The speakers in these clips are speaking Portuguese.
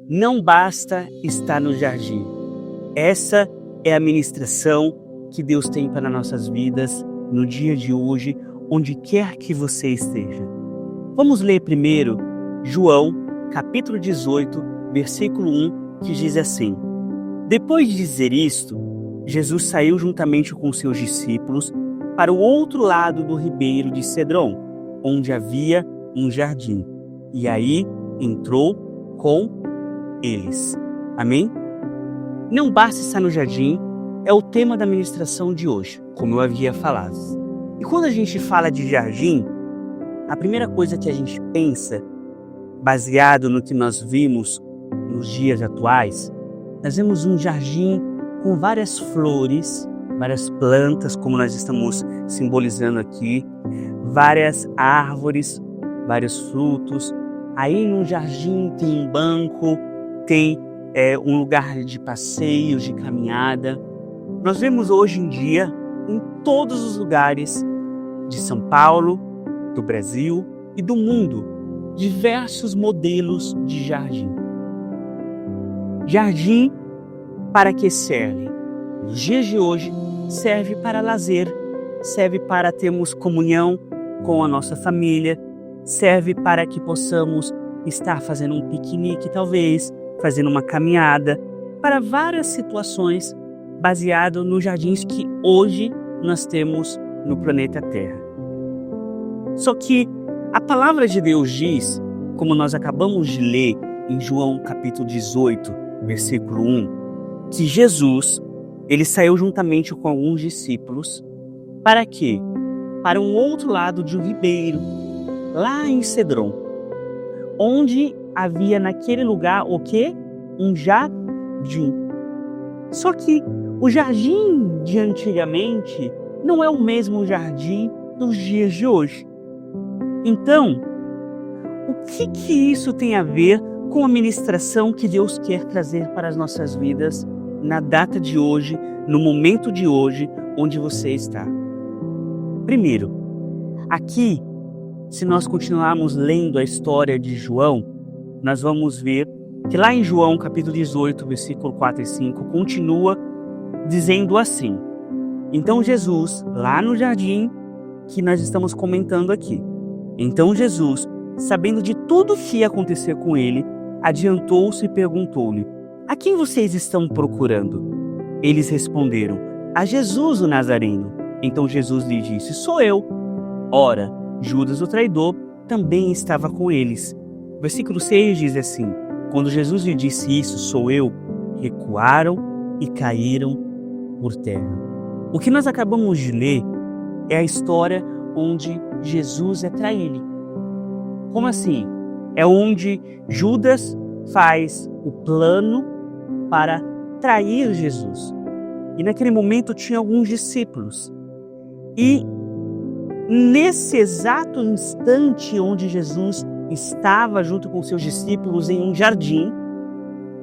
Não basta estar no jardim. Essa é a ministração que Deus tem para nossas vidas no dia de hoje, onde quer que você esteja. Vamos ler primeiro João, capítulo 18, versículo 1, que diz assim: Depois de dizer isto, Jesus saiu juntamente com seus discípulos para o outro lado do ribeiro de Cedron, onde havia um jardim, e aí entrou com eles. Amém? Não basta estar no jardim é o tema da ministração de hoje, como eu havia falado. E quando a gente fala de jardim, a primeira coisa que a gente pensa, baseado no que nós vimos nos dias atuais, nós vemos um jardim com várias flores, várias plantas, como nós estamos simbolizando aqui, várias árvores, vários frutos. Aí no jardim tem um banco, tem um lugar de passeio, de caminhada. Nós vemos hoje em dia, em todos os lugares de São Paulo, do Brasil e do mundo, diversos modelos de jardim. Jardim para que serve? Nos dias de hoje, serve para lazer, serve para termos comunhão com a nossa família, serve para que possamos estar fazendo um piquenique, talvez, fazendo uma caminhada, para várias situações baseado nos jardins que hoje nós temos no planeta Terra. Só que a palavra de Deus diz, como nós acabamos de ler em João capítulo 18, versículo 1, que Jesus, ele saiu juntamente com alguns discípulos, para quê? Para um outro lado de um ribeiro, lá em Cedron, onde havia naquele lugar o quê? Um jardim. Só que o jardim de antigamente não é o mesmo jardim dos dias de hoje. Então, o que isso tem a ver com a ministração que Deus quer trazer para as nossas vidas na data de hoje, no momento de hoje, onde você está? Primeiro, aqui, se nós continuarmos lendo a história de João, nós vamos ver que lá em João capítulo 18, versículo 4 e 5, continua dizendo assim: Então Jesus, lá no jardim que nós estamos comentando aqui, então Jesus, sabendo de tudo o que ia acontecer com ele, adiantou-se e perguntou-lhe: A quem vocês estão procurando? Eles responderam: A Jesus o Nazareno. Então Jesus lhe disse: Sou eu. Ora, Judas o traidor também estava com eles. Versículo 6 diz assim: Quando Jesus lhe disse isso, sou eu, recuaram e caíram por terra. O que nós acabamos de ler é a história onde Jesus é traído. Como assim? É onde Judas faz o plano para trair Jesus. E naquele momento tinha alguns discípulos. E nesse exato instante onde Jesus estava junto com seus discípulos em um jardim,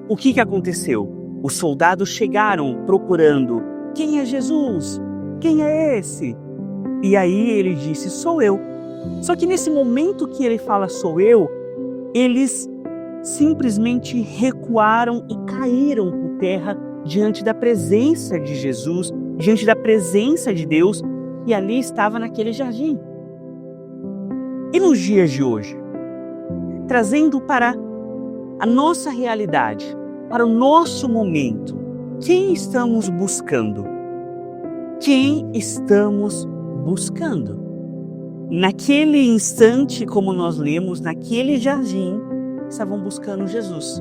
o que aconteceu? Os soldados chegaram procurando: quem é Jesus? Quem é esse? E aí ele disse: sou eu. Só que nesse momento que ele fala sou eu, eles simplesmente recuaram e caíram por terra diante da presença de Jesus, diante da presença de Deus, e ali estava naquele jardim. E nos dias de hoje, trazendo para a nossa realidade, para o nosso momento, quem estamos buscando? Quem estamos buscando? Naquele instante, como nós lemos, naquele jardim, estavam buscando Jesus.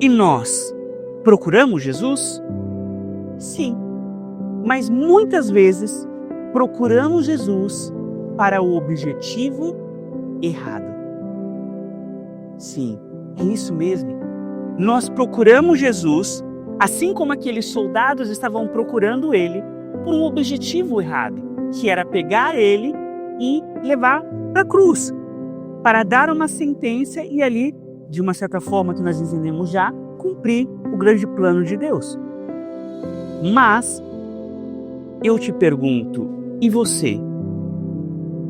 E nós procuramos Jesus? Sim. Mas muitas vezes procuramos Jesus para o objetivo errado. Sim, é isso mesmo. Nós procuramos Jesus, assim como aqueles soldados estavam procurando ele, por um objetivo errado, que era pegar ele e levar para a cruz, para dar uma sentença e ali, de uma certa forma que nós entendemos já, cumprir o grande plano de Deus. Mas eu te pergunto, e você?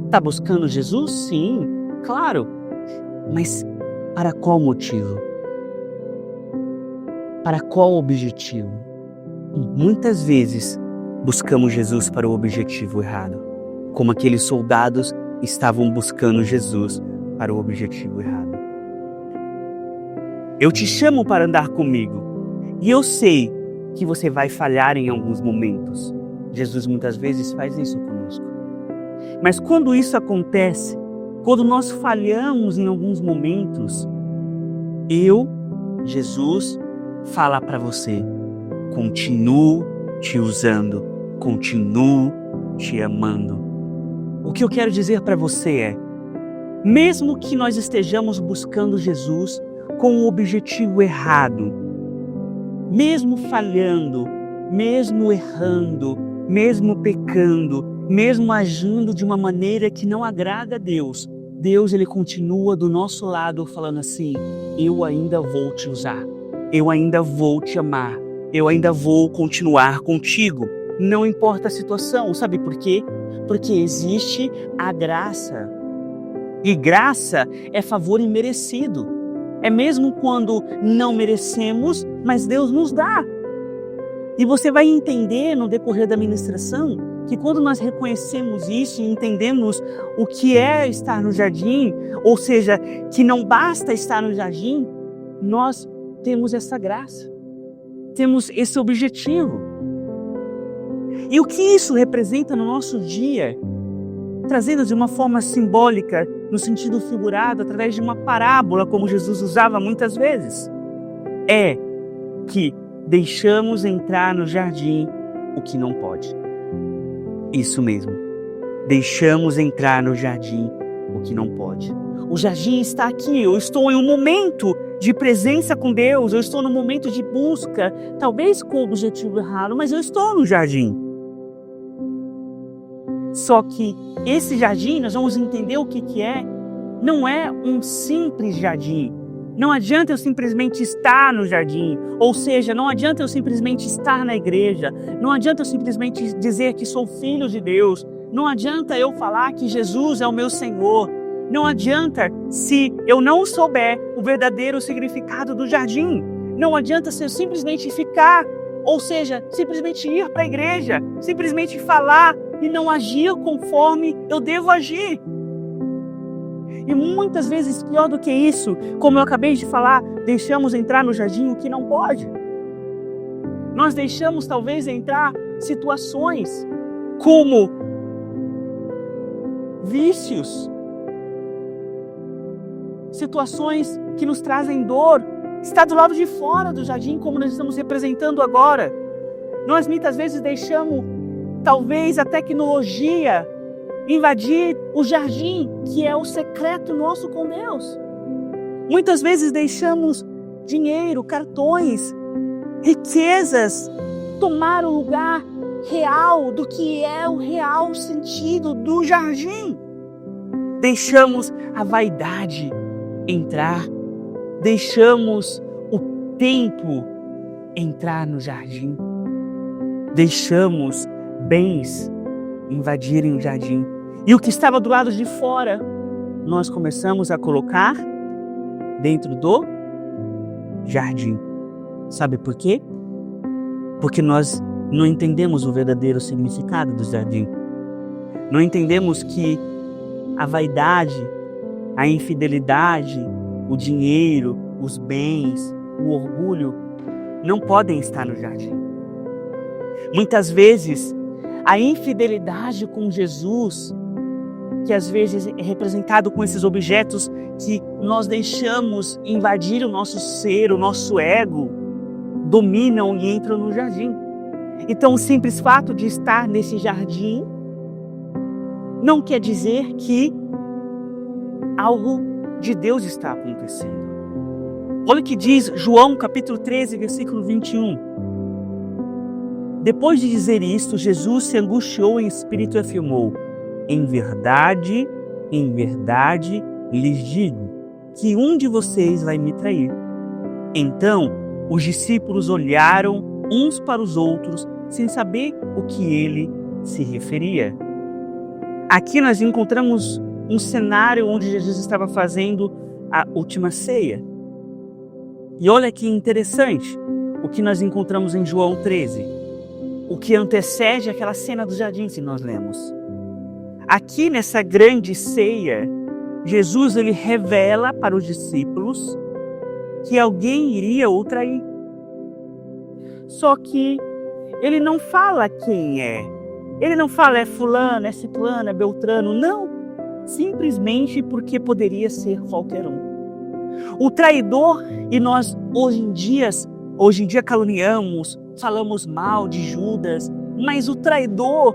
Está buscando Jesus? Sim, claro. Mas Para qual motivo? Para qual objetivo? E muitas vezes buscamos Jesus para o objetivo errado, como aqueles soldados estavam buscando Jesus para o objetivo errado. Eu te chamo para andar comigo e eu sei que você vai falhar em alguns momentos. Jesus muitas vezes faz isso conosco. Mas quando isso acontece, quando nós falhamos em alguns momentos, Jesus, fala para você: continuo te usando, continuo te amando. O que eu quero dizer para você é, mesmo que nós estejamos buscando Jesus com o objetivo errado, mesmo falhando, mesmo errando, mesmo pecando, mesmo agindo de uma maneira que não agrada a Deus, ele continua do nosso lado falando assim: eu ainda vou te usar, eu ainda vou te amar, eu ainda vou continuar contigo, não importa a situação. Sabe por quê? Porque existe a graça. E graça é favor imerecido. É mesmo quando não merecemos, mas Deus nos dá. E você vai entender no decorrer da ministração que quando nós reconhecemos isso e entendemos o que é estar no jardim, ou seja, que não basta estar no jardim, nós temos essa graça, temos esse objetivo. E o que isso representa no nosso dia, trazendo de uma forma simbólica, no sentido figurado, através de uma parábola, como Jesus usava muitas vezes, é que deixamos entrar no jardim o que não pode. Isso mesmo, deixamos entrar no jardim o que não pode. O jardim está aqui, eu estou em um momento de presença com Deus, eu estou num momento de busca, talvez com o objetivo errado, mas eu estou no jardim. Só que esse jardim, nós vamos entender o que é, não é um simples jardim. Não adianta eu simplesmente estar no jardim, ou seja, não adianta eu simplesmente estar na igreja, não adianta eu simplesmente dizer que sou filho de Deus, não adianta eu falar que Jesus é o meu Senhor, não adianta se eu não souber o verdadeiro significado do jardim, não adianta se eu simplesmente ficar, ou seja, simplesmente ir para a igreja, simplesmente falar e não agir conforme eu devo agir. E muitas vezes, pior do que isso, como eu acabei de falar, deixamos entrar no jardim o que não pode. Nós deixamos talvez entrar situações como vícios, situações que nos trazem dor, está do lado de fora do jardim, como nós estamos representando agora. Nós muitas vezes deixamos talvez a tecnologia invadir o jardim, que é o secreto nosso com Deus. Muitas vezes deixamos dinheiro, cartões, riquezas tomar o lugar real do que é o real sentido do jardim. Deixamos a vaidade entrar, deixamos o tempo entrar no jardim, deixamos bens invadirem o jardim. E o que estava do lado de fora, nós começamos a colocar dentro do jardim. Sabe por quê? Porque nós não entendemos o verdadeiro significado do jardim. Não entendemos que a vaidade, a infidelidade, o dinheiro, os bens, o orgulho não podem estar no jardim. Muitas vezes, a infidelidade com Jesus, que às vezes é representado com esses objetos que nós deixamos invadir o nosso ser, o nosso ego, dominam e entram no jardim. Então, o simples fato de estar nesse jardim não quer dizer que algo de Deus está acontecendo. Olha o que diz João capítulo 13, versículo 21. Depois de dizer isto, Jesus se angustiou em espírito e afirmou: em verdade, lhes digo que um de vocês vai me trair. Então, os discípulos olharam uns para os outros, sem saber o que ele se referia. Aqui nós encontramos um cenário onde Jesus estava fazendo a última ceia. E olha que interessante o que nós encontramos em João 13, o que antecede aquela cena do jardim, se nós lemos. Aqui nessa grande ceia, Jesus ele revela para os discípulos que alguém iria o trair. Só que ele não fala quem é. Ele não fala é fulano, é ciclano, é beltrano. Não. Simplesmente porque poderia ser qualquer um. O traidor, e nós hoje em dia caluniamos, falamos mal de Judas, mas o traidor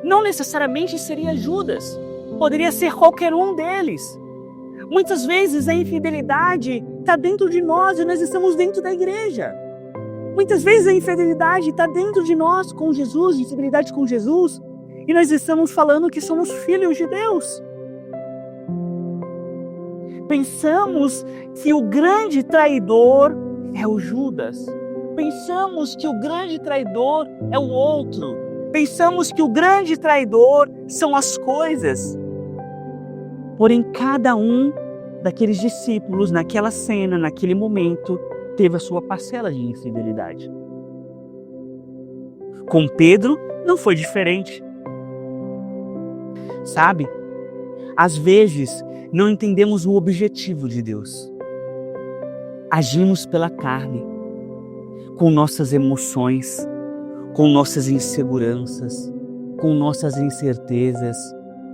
não necessariamente seria Judas. Poderia ser qualquer um deles. Muitas vezes a infidelidade está dentro de nós e nós estamos dentro da igreja. Muitas vezes a infidelidade está dentro de nós com Jesus, infidelidade com Jesus, e nós estamos falando que somos filhos de Deus. Pensamos que o grande traidor é o Judas. Pensamos que o grande traidor é o outro. Pensamos que o grande traidor são as coisas. Porém, cada um daqueles discípulos, naquela cena, naquele momento, teve a sua parcela de infidelidade. Com Pedro, não foi diferente. Sabe? Às vezes, não entendemos o objetivo de Deus. Agimos pela carne, com nossas emoções, com nossas inseguranças, com nossas incertezas,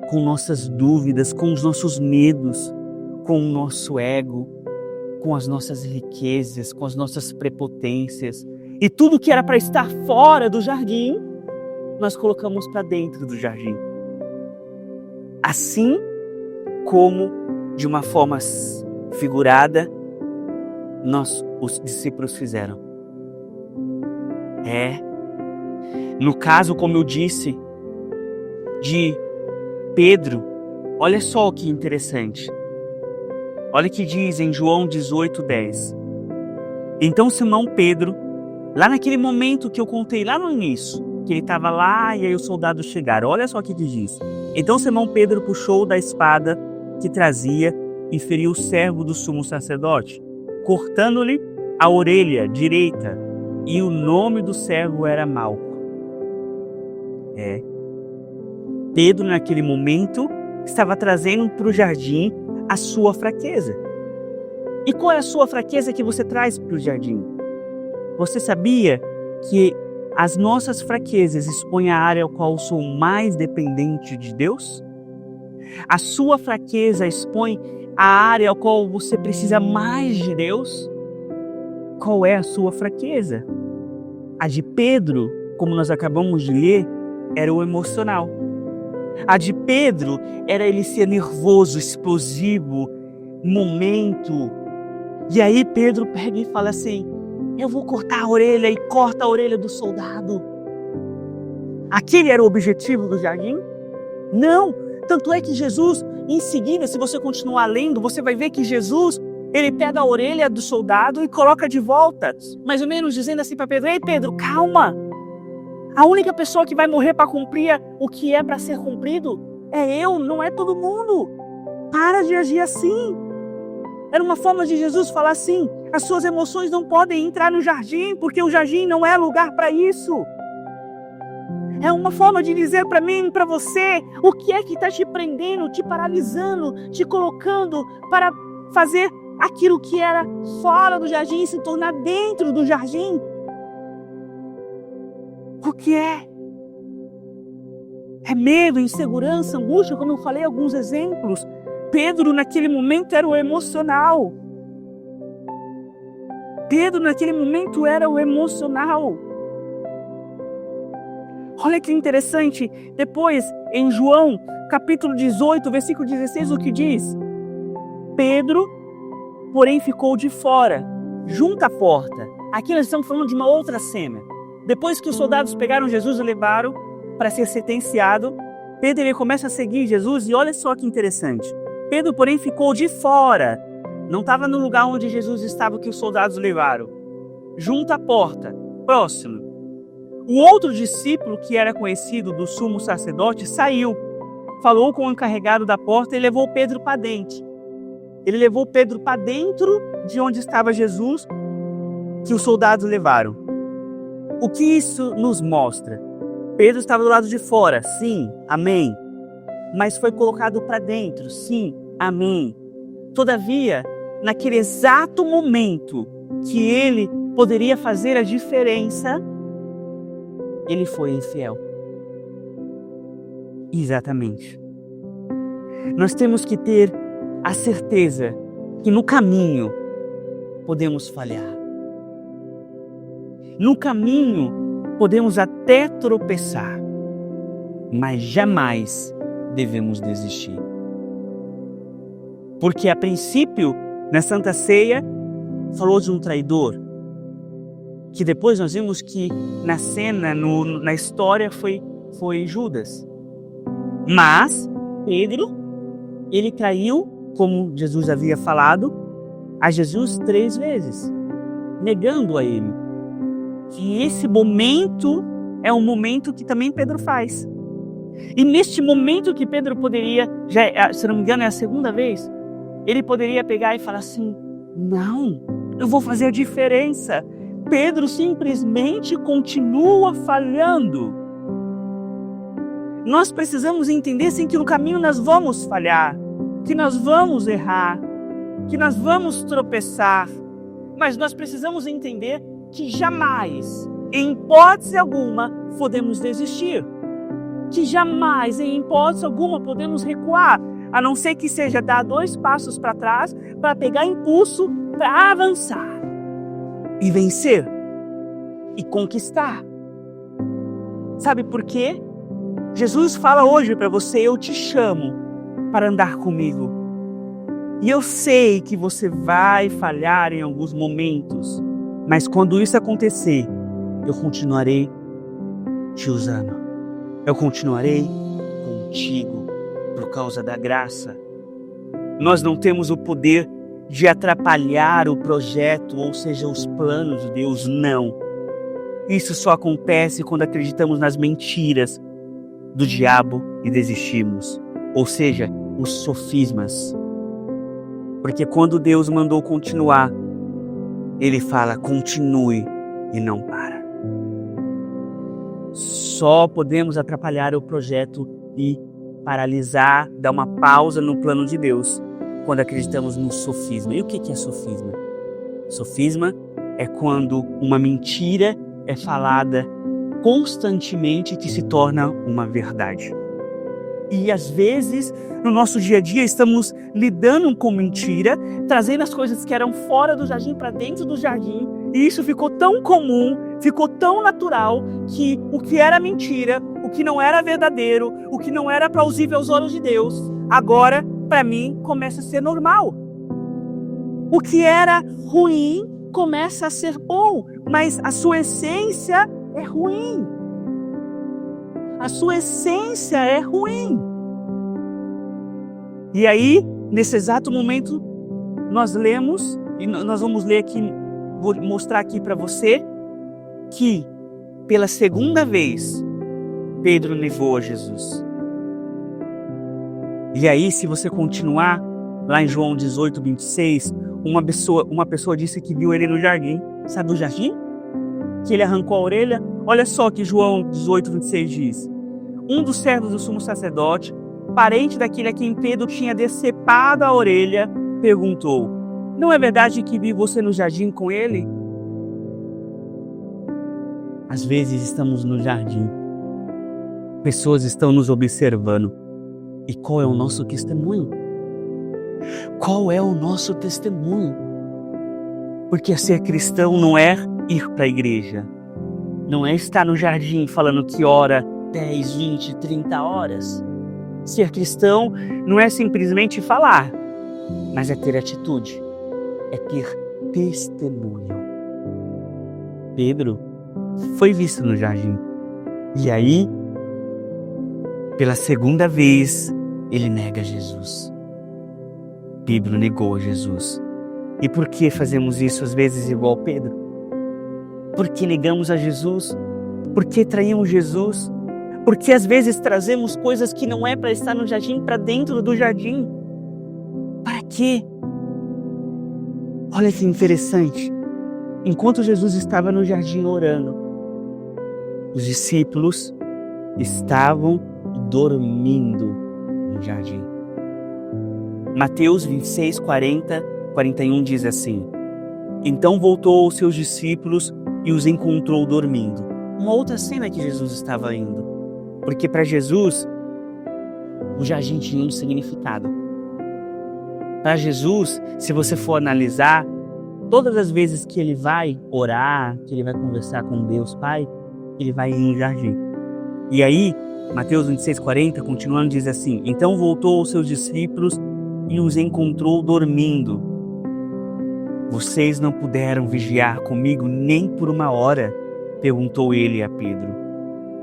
com nossas dúvidas, com os nossos medos, com o nosso ego, com as nossas riquezas, com as nossas prepotências. E tudo que era para estar fora do jardim, nós colocamos para dentro do jardim. Assim como, de uma forma figurada, os discípulos fizeram. No caso, como eu disse, de Pedro, olha só que interessante. Olha o que diz em João 18:10. Então Simão Pedro, lá naquele momento que eu contei lá no início, que ele estava lá e aí os soldados chegaram, olha só o que diz. Então Simão Pedro puxou da espada que trazia e feriu o servo do sumo sacerdote, cortando-lhe a orelha direita, e o nome do servo era Malco. Pedro, naquele momento, estava trazendo para o jardim a sua fraqueza. E qual é a sua fraqueza que você traz para o jardim? Você sabia que as nossas fraquezas expõem a área ao qual eu sou mais dependente de Deus? A sua fraqueza expõe a área ao qual você precisa mais de Deus? Qual é a sua fraqueza? A de Pedro, como nós acabamos de ler, era o emocional. A de Pedro era ele ser nervoso, explosivo, momento. E aí Pedro pega e fala assim, eu vou cortar a orelha, e corta a orelha do soldado. Aquele era o objetivo do jardim? Não! Tanto é que Jesus, em seguida, se você continuar lendo, você vai ver que Jesus, ele pega a orelha do soldado e coloca de volta, mais ou menos dizendo assim para Pedro, ei Pedro, calma! A única pessoa que vai morrer para cumprir o que é para ser cumprido é eu, não é todo mundo. Para de agir assim. Era uma forma de Jesus falar assim, as suas emoções não podem entrar no jardim, porque o jardim não é lugar para isso. É uma forma de dizer para mim, para você, o que é que está te prendendo, te paralisando, te colocando para fazer aquilo que era fora do jardim e se tornar dentro do jardim. O que é? É medo, insegurança, angústia, como eu falei, alguns exemplos. Pedro, naquele momento, era o emocional. Pedro, naquele momento, era o emocional. Olha que interessante. Depois, em João, capítulo 18, versículo 16, o que diz? Pedro, porém, ficou de fora, junto à porta. Aqui nós estamos falando de uma outra cena. Depois que os soldados pegaram Jesus e levaram para ser sentenciado, Pedro ele começa a seguir Jesus e olha só que interessante. Pedro, porém, ficou de fora. Não estava no lugar onde Jesus estava que os soldados levaram. Junto à porta, próximo. O outro discípulo, que era conhecido do sumo sacerdote, saiu. Falou com o encarregado da porta e levou Pedro para dentro. Ele levou Pedro para dentro de onde estava Jesus, que os soldados levaram. O que isso nos mostra? Pedro estava do lado de fora, sim, amém. Mas foi colocado para dentro, sim, amém. Todavia, naquele exato momento que ele poderia fazer a diferença, ele foi infiel. Exatamente. Nós temos que ter a certeza que no caminho podemos falhar. No caminho podemos até tropeçar, mas jamais devemos desistir. Porque a princípio, na Santa Ceia, falou de um traidor, que depois nós vimos que na cena, na história, foi Judas. Mas Pedro, ele traiu, como Jesus havia falado, a Jesus 3 vezes, negando a ele. E esse momento é um momento que também Pedro faz. E neste momento que Pedro poderia, se não me engano é a 2ª vez, ele poderia pegar e falar assim, não, eu vou fazer a diferença. Pedro simplesmente continua falhando. Nós precisamos entender sim que no caminho nós vamos falhar, que nós vamos errar, que nós vamos tropeçar, mas nós precisamos entender que jamais, em hipótese alguma, podemos desistir. Que jamais, em hipótese alguma, podemos recuar, a não ser que seja dar 2 passos para trás para pegar impulso, para avançar e vencer e conquistar. Sabe por quê? Jesus fala hoje para você, eu te chamo para andar comigo. E eu sei que você vai falhar em alguns momentos, mas quando isso acontecer, eu continuarei te usando. Eu continuarei contigo por causa da graça. Nós não temos o poder de atrapalhar o projeto, ou seja, os planos de Deus, não. Isso só acontece quando acreditamos nas mentiras do diabo e desistimos, ou seja, os sofismas. Porque quando Deus mandou continuar, Ele fala, continue e não para. Só podemos atrapalhar o projeto e paralisar, dar uma pausa no plano de Deus, quando acreditamos no sofisma. E o que é sofisma? Sofisma é quando uma mentira é falada constantemente que se torna uma verdade. E às vezes, no nosso dia a dia, estamos lidando com mentira, trazendo as coisas que eram fora do jardim para dentro do jardim, e isso ficou tão comum, ficou tão natural, que o que era mentira, o que não era verdadeiro, o que não era plausível aos olhos de Deus, agora, para mim, começa a ser normal. O que era ruim começa a ser bom, mas a sua essência é ruim. A sua essência é ruim. E aí, nesse exato momento, nós lemos, e nós vamos ler aqui, vou mostrar aqui para você, que pela 2ª vez, Pedro negou a Jesus. E aí, se você continuar, lá em João 18, 26, uma pessoa disse que viu ele no jardim. Sabe o jardim? Que ele arrancou a orelha. Olha só que João 18, 26 diz. Um dos servos do sumo sacerdote, parente daquele a quem Pedro tinha decepado a orelha, perguntou, não é verdade que vi você no jardim com ele? Às vezes estamos no jardim. Pessoas estão nos observando. E qual é o nosso testemunho? Qual é o nosso testemunho? Porque ser cristão não é ir para a igreja. Não é estar no jardim falando que ora 10, 20, 30 horas. Ser cristão não é simplesmente falar, mas é ter atitude. É ter testemunho. Pedro foi visto no jardim. E aí, pela 2ª vez, ele nega Jesus. Pedro negou Jesus. E por que fazemos isso às vezes igual Pedro? Por que negamos a Jesus? Por que traímos Jesus? Por que às vezes trazemos coisas que não é para estar no jardim, para dentro do jardim? Para quê? Olha que interessante. Enquanto Jesus estava no jardim orando, os discípulos estavam dormindo no jardim. Mateus 26, 40, 41 diz assim: Então voltou aos seus discípulos e os encontrou dormindo. Uma outra cena que Jesus estava indo. Porque para Jesus, o jardim tinha um significado. Para Jesus, se você for analisar, todas as vezes que ele vai orar, que ele vai conversar com Deus Pai, ele vai em um jardim. E aí, Mateus 26, 40, continuando, diz assim: Então voltou aos seus discípulos e os encontrou dormindo. Vocês não puderam vigiar comigo nem por uma hora? Perguntou ele a Pedro.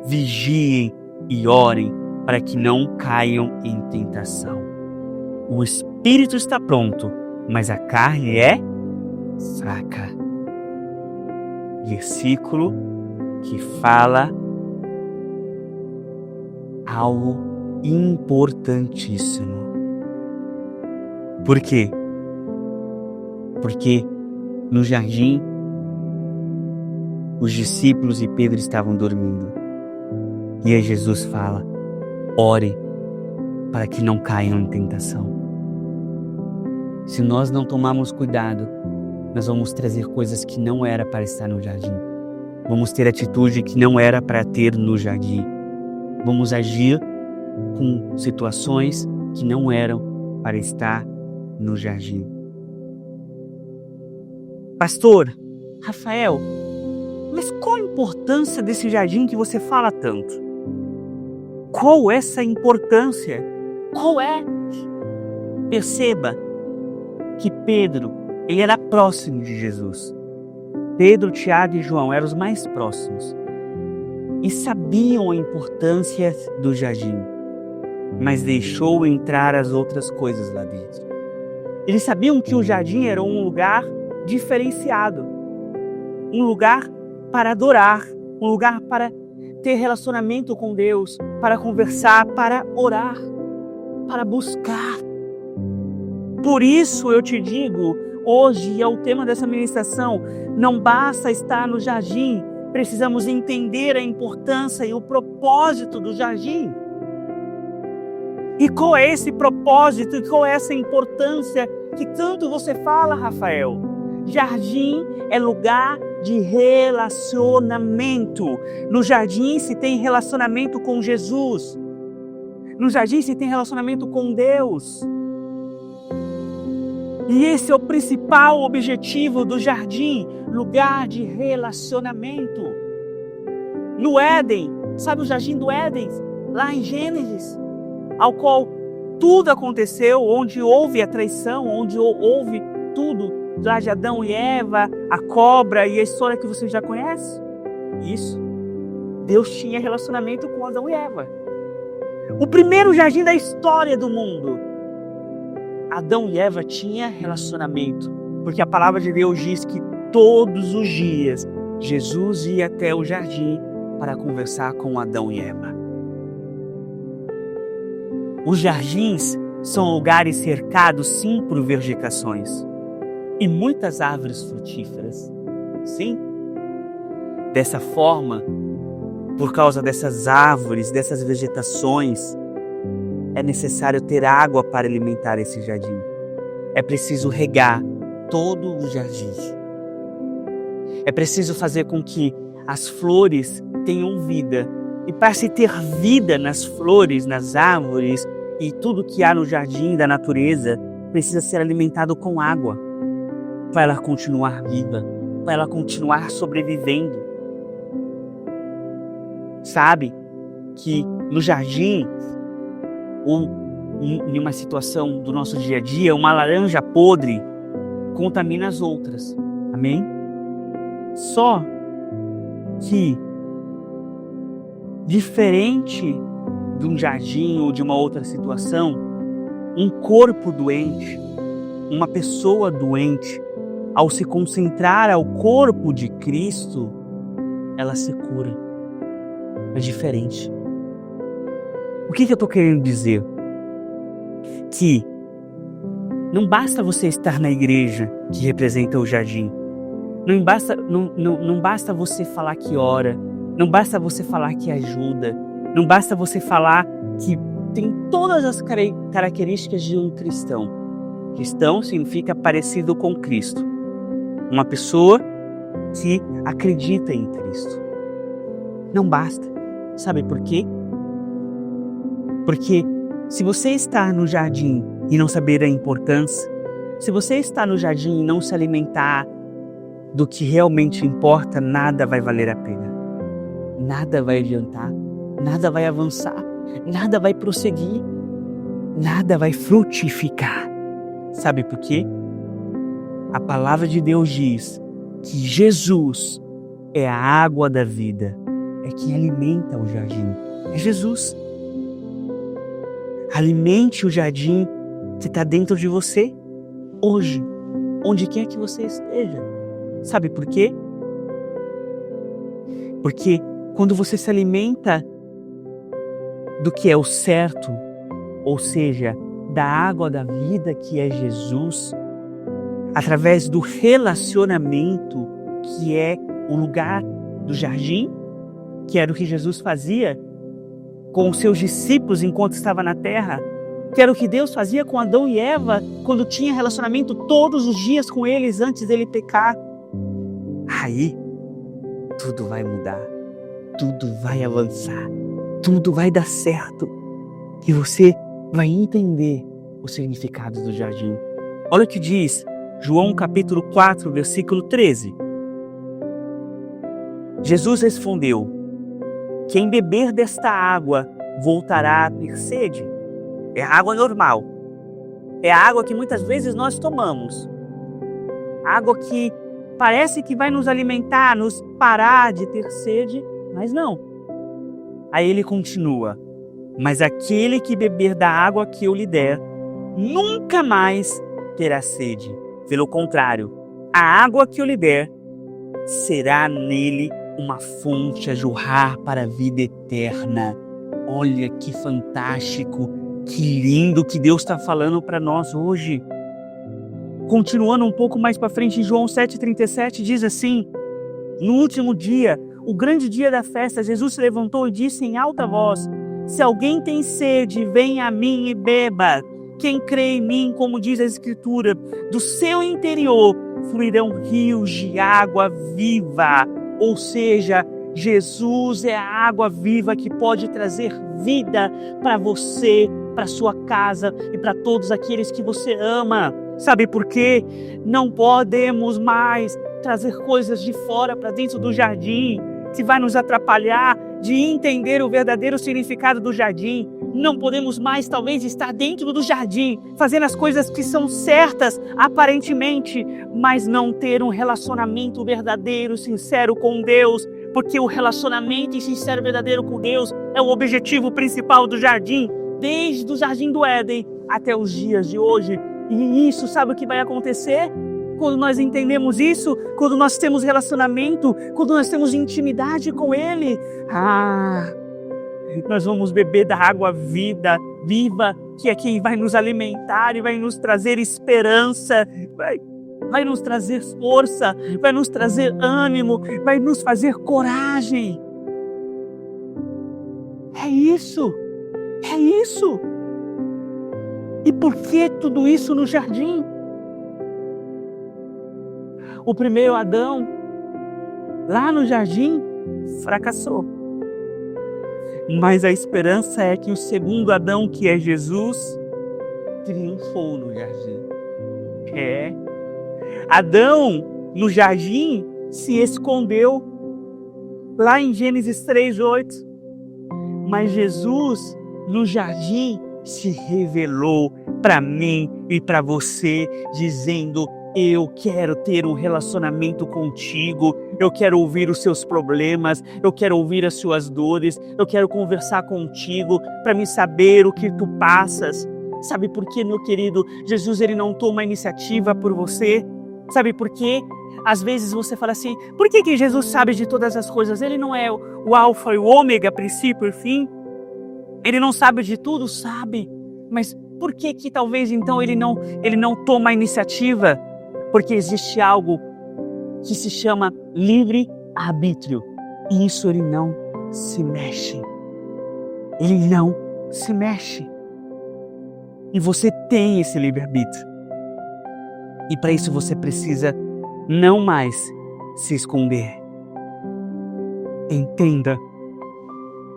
Vigiem e orem para que não caiam em tentação. O espírito está pronto, mas a carne é fraca. Versículo que fala algo importantíssimo. Por quê? Porque no jardim os discípulos e Pedro estavam dormindo. E aí Jesus fala: ore para que não caiam em tentação. Se nós não tomarmos cuidado, nós vamos trazer coisas que não era para estar no jardim. Vamos ter atitude que não era para ter no jardim. Vamos agir com situações que não eram para estar no jardim. Pastor Rafael, mas qual a importância desse jardim que você fala tanto? Qual essa importância? Qual é? Perceba que Pedro, ele era próximo de Jesus. Pedro, Tiago e João eram os mais próximos e sabiam a importância do jardim, mas deixou entrar as outras coisas lá dentro. Eles sabiam que o jardim era um lugar diferenciado, um lugar para adorar, um lugar para ter relacionamento com Deus, para conversar, para orar, para buscar. Por isso eu te digo, hoje é o tema dessa ministração, não basta estar no jardim, precisamos entender a importância e o propósito do jardim. E qual é esse propósito e qual é essa importância que tanto você fala, Rafael? Jardim é lugar de relacionamento. No jardim se tem relacionamento com Jesus. No jardim se tem relacionamento com Deus. E esse é o principal objetivo do jardim, lugar de relacionamento. No Éden, sabe o jardim do Éden? Lá em Gênesis, ao qual tudo aconteceu, onde houve a traição, onde houve tudo, lá de Adão e Eva, a cobra e a história que você já conhece. Isso. Deus tinha relacionamento com Adão e Eva. O primeiro jardim da história do mundo. Adão e Eva tinham relacionamento, porque a palavra de Deus diz que todos os dias Jesus ia até o jardim para conversar com Adão e Eva. Os jardins são lugares cercados sim por vegetações e muitas árvores frutíferas. Sim. Dessa forma, por causa dessas árvores, dessas vegetações, é necessário ter água para alimentar esse jardim. É preciso regar todo o jardim. É preciso fazer com que as flores tenham vida. E para se ter vida nas flores, nas árvores e tudo que há no jardim da natureza, precisa ser alimentado com água. Para ela continuar viva, para ela continuar sobrevivendo. Sabe que no jardim, ou em uma situação do nosso dia a dia, uma laranja podre contamina as outras. Amém? Só que, diferente de um jardim ou de uma outra situação, um corpo doente, uma pessoa doente, ao se concentrar ao corpo de Cristo, ela se cura. É diferente. O que eu estou querendo dizer? Que Não basta você estar na igreja que representa o jardim. Não basta você falar que ora. Não basta você falar que ajuda. Não basta você falar que tem todas as características de um cristão. Cristão significa parecido com Cristo. Uma pessoa que acredita em Cristo. Não basta. Sabe por quê? Porque se você está no jardim e não saber a importância, se você está no jardim e não se alimentar do que realmente importa, nada vai valer a pena. Nada vai adiantar, nada vai avançar, nada vai prosseguir, nada vai frutificar. Sabe por quê? A palavra de Deus diz que Jesus é a água da vida, é quem alimenta o jardim. É Jesus. Alimente o jardim que está dentro de você, hoje, onde quer que você esteja. Sabe por quê? Porque quando você se alimenta do que é o certo, ou seja, da água da vida que é Jesus, através do relacionamento que é o lugar do jardim, que era o que Jesus fazia com os seus discípulos enquanto estava na terra, que era o que Deus fazia com Adão e Eva quando tinha relacionamento todos os dias com eles antes dele pecar. Aí, tudo vai mudar, tudo vai avançar, tudo vai dar certo e você vai entender o significado do jardim. Olha o que diz João capítulo 4, versículo 13. Jesus respondeu: quem beber desta água voltará a ter sede. É a água normal. É a água que muitas vezes nós tomamos. Água que parece que vai nos alimentar, nos parar de ter sede, mas não. Aí ele continua: mas aquele que beber da água que eu lhe der, nunca mais terá sede. Pelo contrário, a água que eu lhe der será nele uma fonte a jorrar para a vida eterna. Olha que fantástico, que lindo que Deus está falando para nós hoje. Continuando um pouco mais para frente, em João 7,37 diz assim: no último dia, o grande dia da festa, Jesus se levantou e disse em alta voz: se alguém tem sede, venha a mim e beba. Quem crê em mim, como diz a Escritura, do seu interior fluirão rios de água viva. Ou seja, Jesus é a água viva que pode trazer vida para você, para sua casa e para todos aqueles que você ama. Sabe por quê? Não podemos mais trazer coisas de fora para dentro do jardim, que vai nos atrapalhar de entender o verdadeiro significado do jardim. Não podemos mais, talvez, estar dentro do jardim, fazendo as coisas que são certas, aparentemente, mas não ter um relacionamento verdadeiro, sincero com Deus, porque o relacionamento sincero e verdadeiro com Deus é o objetivo principal do jardim, desde o jardim do Éden até os dias de hoje. E isso, sabe o que vai acontecer? Quando nós entendemos isso, quando nós temos relacionamento, quando nós temos intimidade com Ele, nós vamos beber da água viva, que é quem vai nos alimentar e vai nos trazer esperança, vai nos trazer força, vai nos trazer ânimo, vai nos fazer coragem. É isso. E por que tudo isso no jardim? O primeiro Adão, lá no jardim, fracassou. Mas a esperança é que o segundo Adão, que é Jesus, triunfou no jardim. Adão, no jardim, se escondeu, lá em Gênesis 3:8. Mas Jesus, no jardim, se revelou para mim e para você, dizendo: eu quero ter um relacionamento contigo, eu quero ouvir os seus problemas, eu quero ouvir as suas dores, eu quero conversar contigo para me saber o que tu passas. Sabe por quê, meu querido? Jesus, ele não toma iniciativa por você. Sabe por quê? Às vezes você fala assim: por que Jesus sabe de todas as coisas? Ele não é o alfa e o ômega, princípio e fim? Ele não sabe de tudo? Sabe. Mas por que que talvez então ele não toma a iniciativa? Porque existe algo que se chama livre-arbítrio. E isso ele não se mexe. Ele não se mexe. E você tem esse livre-arbítrio. E para isso você precisa não mais se esconder. Entenda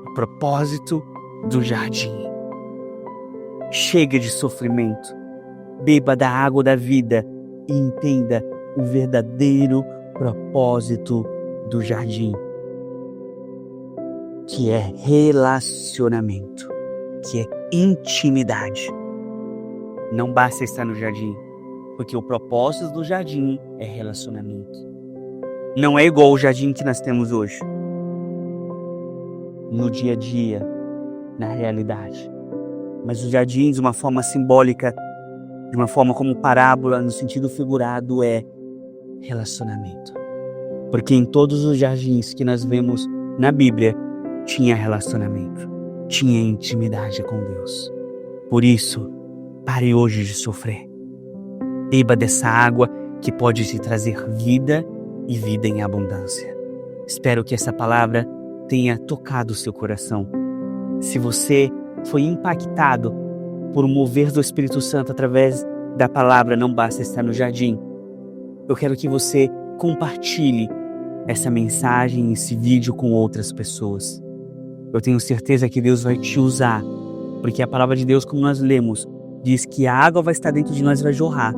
o propósito do jardim. Chega de sofrimento. Beba da água da vida e entenda o verdadeiro propósito do jardim, que é relacionamento, que é intimidade. Não basta estar no jardim, porque o propósito do jardim é relacionamento. Não é igual o jardim que nós temos hoje, no dia a dia, na realidade. Mas o jardim, de uma forma simbólica, de uma forma como parábola, no sentido figurado, é relacionamento. Porque em todos os jardins que nós vemos na Bíblia, tinha relacionamento, tinha intimidade com Deus. Por isso, pare hoje de sofrer. Beba dessa água que pode te trazer vida e vida em abundância. Espero que essa palavra tenha tocado o seu coração. Se você foi impactado por um mover do Espírito Santo através da palavra Não Basta Estar no Jardim, eu quero que você compartilhe essa mensagem, esse vídeo com outras pessoas. Eu tenho certeza que Deus vai te usar, porque a palavra de Deus, como nós lemos, diz que a água vai estar dentro de nós e vai jorrar.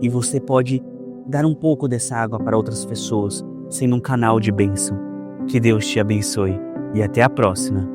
E você pode dar um pouco dessa água para outras pessoas, sendo um canal de bênção. Que Deus te abençoe e até a próxima.